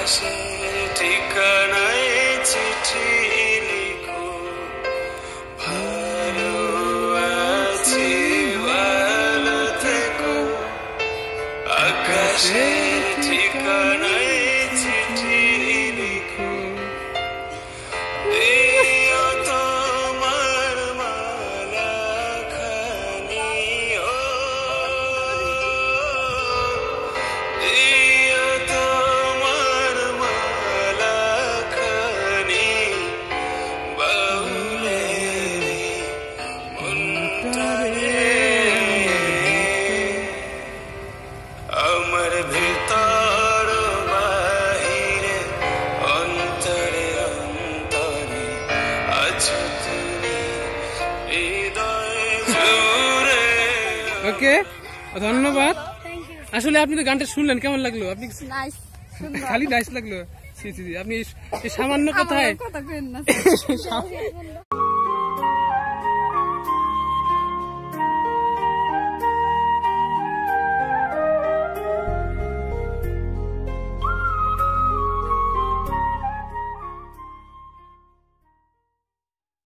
আকাশে ঠিকানায় চিঠি লিখো ভালো আছি ভালো থেকো আকাশে ঠিকানায় চিঠি লিখো দিও তোমার মালা খানি ও দিও তোমার মালা খানি বাউলে মনটারে আমার ভিতর বাহিরে অন্তরে অন্তরে আছো তুমি হৃদয় জুড়ে। ওকে, ধন্যবাদ। আসলে আপনি তো গানটা শুনলেন, কেমন লাগলো? আপনি খালি নাইস লাগলো? আপনি এই সামান্য কথায়